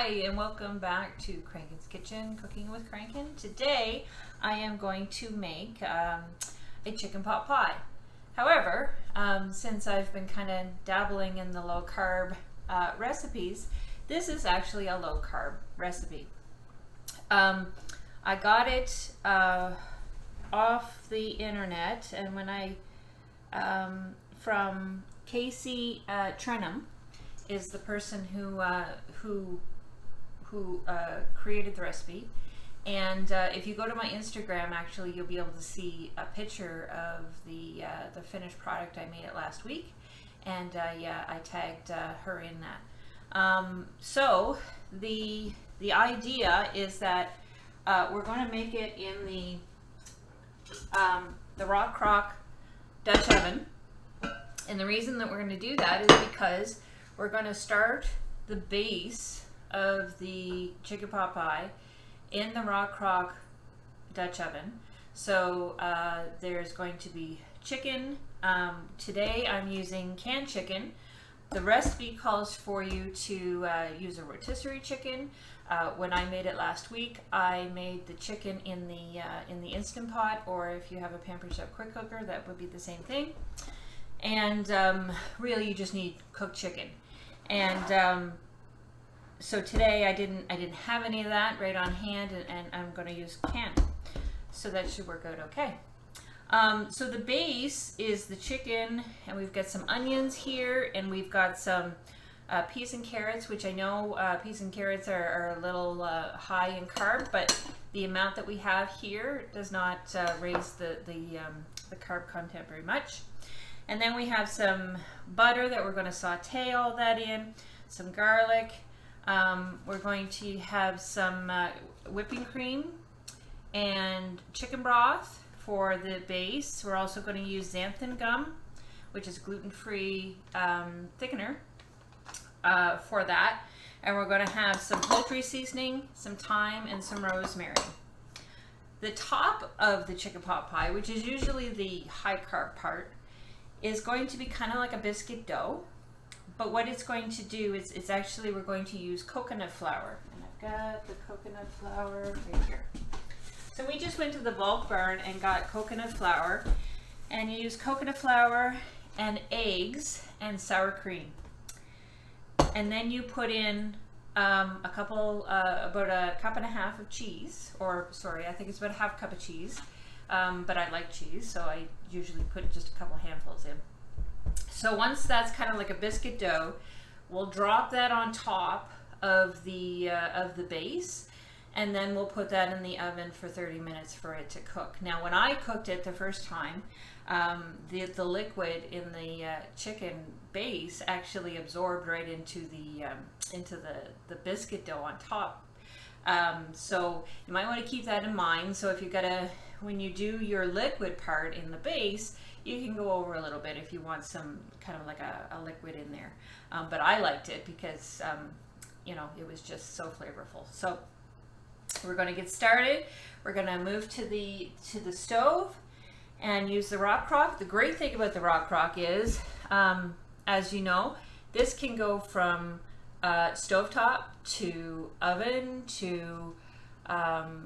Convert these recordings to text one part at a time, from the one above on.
Hi and welcome back to KRankin's Kitchen, Cooking with KRankin. Today I am going to make a chicken pot pie. However, since I've been kind of dabbling in the low carb recipes, this is actually a low carb recipe. I got it off the internet, and when I from Casey Trenum is the person who created the recipe, and if you go to my Instagram, actually you'll be able to see a picture of the finished product. I made it last week, and yeah, I tagged her in that. So the idea is that we're going to make it in the Rockcrok Dutch oven, and the reason that we're going to do that is because we're going to start the base of the chicken pot pie in the Rockcrok Dutch oven. So there's going to be chicken. Today I'm using canned chicken. The recipe calls for you to use a rotisserie chicken. When I made it last week, I made the chicken in the Instant Pot, or if you have a Pampered Chef quick cooker, that would be the same thing. And really, you just need cooked chicken. And so today I didn't have any of that right on hand, and I'm going to use canned. So that should work out okay. So the base is the chicken, and we've got some onions here, and we've got some peas and carrots, which I know peas and carrots are a little high in carb, but the amount that we have here does not raise the carb content very much. And then we have some butter that we're going to saute all that in, some garlic. We're going to have some whipping cream and chicken broth for the base. We're also going to use Xanthan Gum, which is gluten-free thickener for that. And we're going to have some poultry seasoning, some thyme, and some rosemary. The top of the chicken pot pie, which is usually the high carb part, is going to be kind of like a biscuit dough. But what it's going to do is it's actually, we're going to use coconut flour. And I've got the coconut flour right here. So we just went to the bulk barn and got coconut flour. And you use coconut flour and eggs and sour cream. And then you put in about a cup and a half of cheese. Or sorry, I think it's about a half cup of cheese. But I like cheese, so I usually put just a couple handfuls in. So once that's kind of like a biscuit dough, we'll drop that on top of the base, and then we'll put that in the oven for 30 minutes for it to cook. Now, when I cooked it the first time, the liquid in the chicken base actually absorbed right into the biscuit dough on top. So you might want to keep that in mind. So if when you do your liquid part in the base, you can go over a little bit if you want some kind of like a liquid in there. But I liked it because, it was just so flavorful. So we're going to get started. We're going to move to the stove and use the Rockcrok. The great thing about the Rockcrok is, as you know, this can go from stovetop to oven to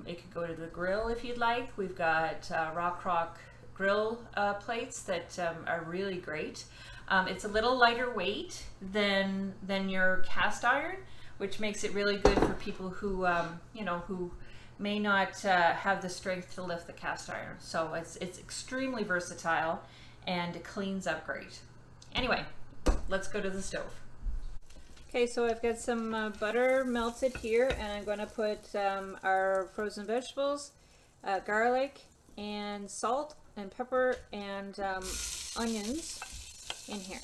it could go to the grill if you'd like. We've got Rockcrok grill plates that are really great. It's a little lighter weight than your cast iron, which makes it really good for people who who may not have the strength to lift the cast iron. So it's extremely versatile, and it cleans up great. Anyway, let's go to the stove. Okay, so I've got some butter melted here, and I'm going to put our frozen vegetables, garlic, and salt, and pepper, and onions in here.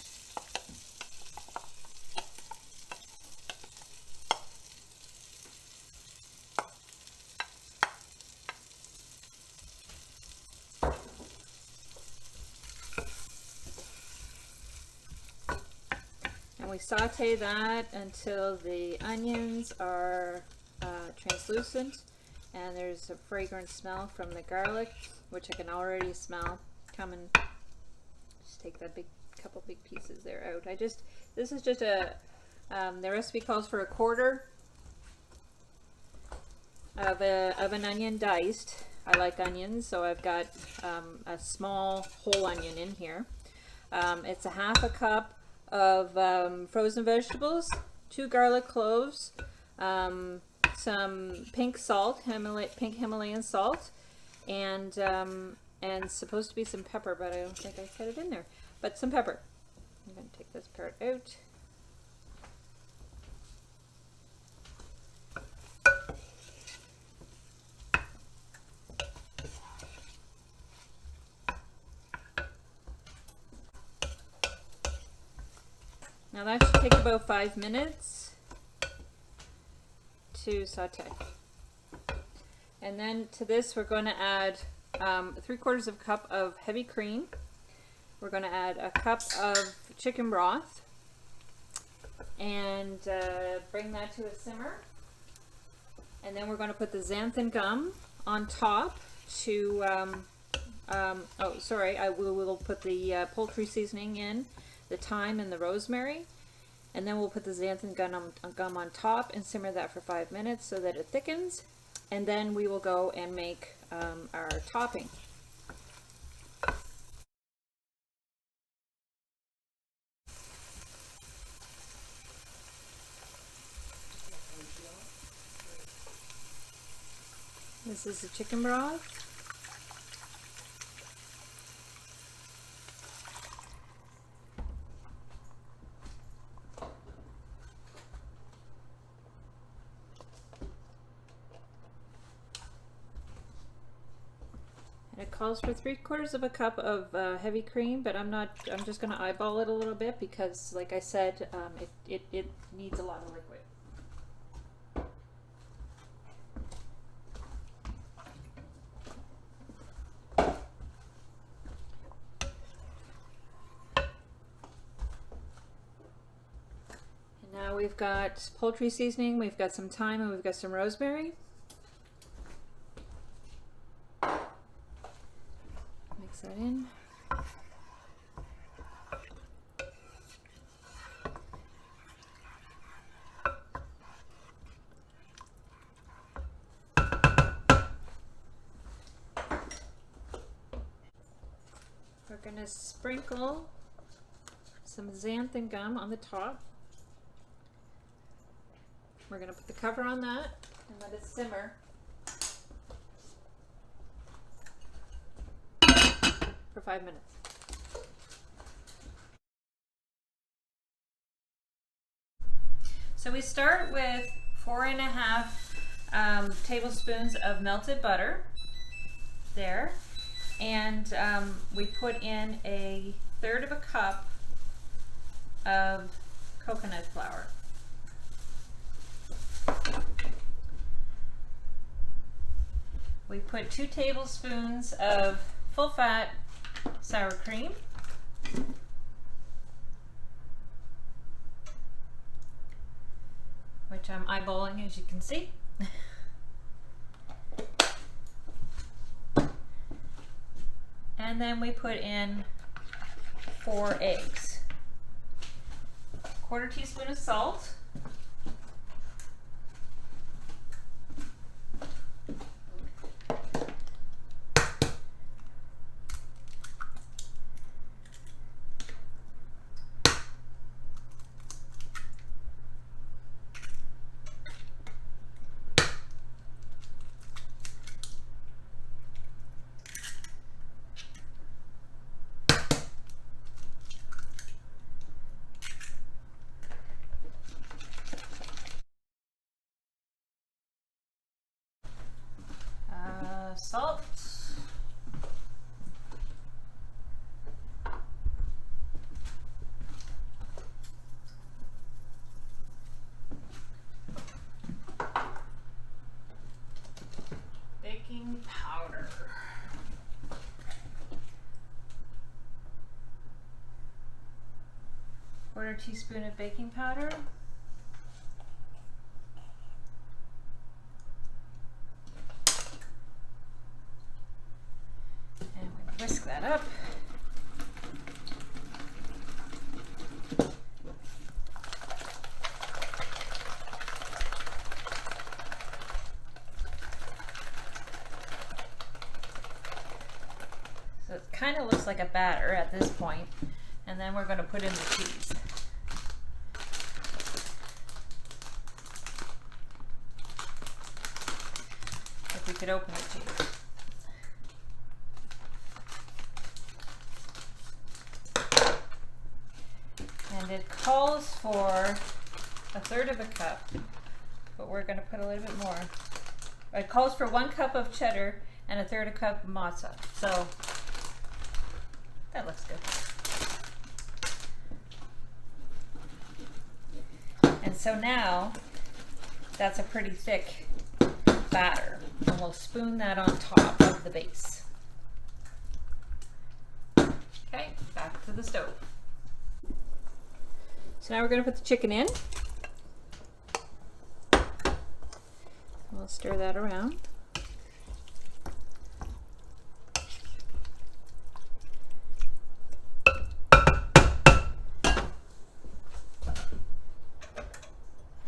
And we saute that until the onions are translucent, and there's a fragrant smell from the garlic, which I can already smell coming. Just take that couple big pieces there out. This is just the recipe calls for a quarter of an onion diced. I like onions, so I've got a small whole onion in here. It's a half a cup of frozen vegetables, 2 garlic cloves, some pink salt, pink Himalayan salt, and supposed to be some pepper, but I don't think I put it in there. But some pepper. I'm going to take this part out. Now that should take about 5 minutes to saute. And then to this we're going to add 3/4 of a cup of heavy cream. We're going to add a cup of chicken broth and bring that to a simmer. And then we're going to put the xanthan gum on top to, we'll put the poultry seasoning in, the thyme and the rosemary, and then we'll put the xanthan gum on top and simmer that for 5 minutes so that it thickens, and then we will go and make our topping. This is the chicken broth. It calls for 3/4 of a cup of heavy cream, but I'm just going to eyeball it a little bit because, like I said, it needs a lot of liquid. And now we've got poultry seasoning, we've got some thyme, and we've got some rosemary. That in. We're going to sprinkle some xanthan gum on the top. We're going to put the cover on that and let it simmer for 5 minutes. So we start with 4.5 tablespoons of melted butter there, and we put in 1/3 of a cup of coconut flour. We put 2 tablespoons of full fat sour cream, which I'm eyeballing, as you can see. And then we put in 4 eggs, 1/4 teaspoon of salt, salt, baking powder, quarter teaspoon of baking powder, and we whisk that up. kind of looks like a batter at this point, and then we're going to put in the cheese. If we could open the cheese. And it calls for 1/3 of a cup, but we're going to put a little bit more. It calls for 1 cup of cheddar and 1/3 a cup of mozzarella. So that looks good. And so now that's a pretty thick batter, and we'll spoon that on top of the base. Okay, back to the stove. So now we're going to put the chicken in. We'll stir that around.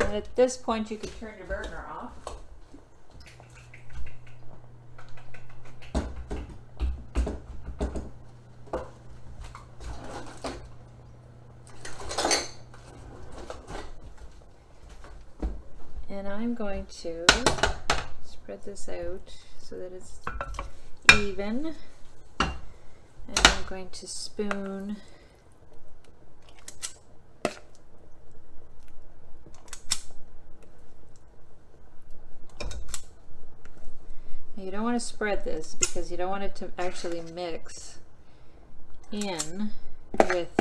And at this point you could turn your burner off. And I'm going to spread this out so that it's even. And I'm going to spoon you don't want to spread this because you don't want it to actually mix in with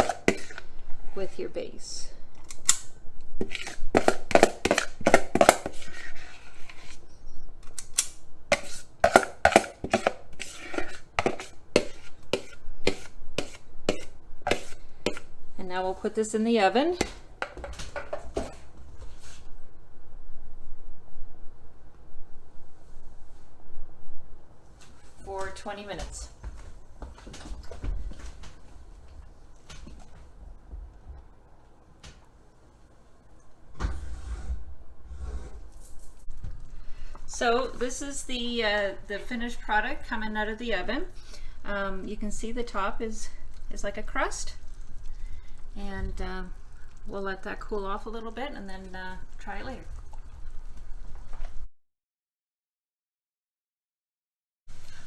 your base. And now we'll put this in the oven. For 20 minutes. So this is the finished product coming out of the oven. You can see the top is like a crust, and we'll let that cool off a little bit and then try it later.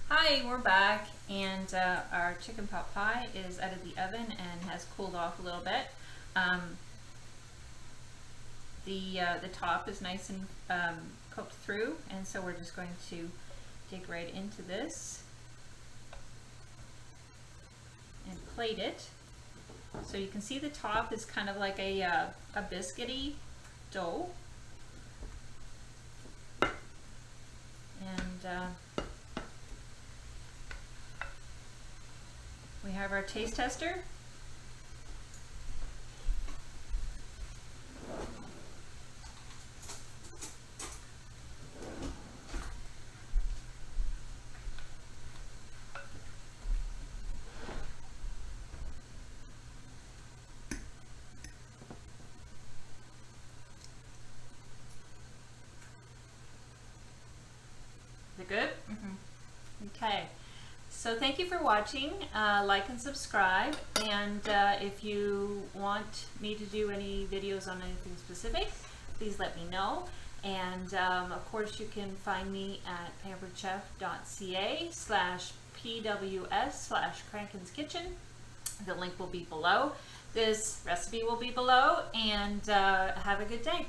Hi, we're back, and our chicken pot pie is out of the oven and has cooled off a little bit. The top is nice and cooked through, and so we're just going to dig right into this and plate it. So you can see the top is kind of like a biscuity dough, and we have our taste tester. Is it good? Mm-hmm. Okay. So thank you for watching. Like and subscribe, and if you want me to do any videos on anything specific, please let me know. And of course you can find me at pamperedchef.ca/pws/KRankin's kitchen. The link will be below. This recipe will be below, and have a good day.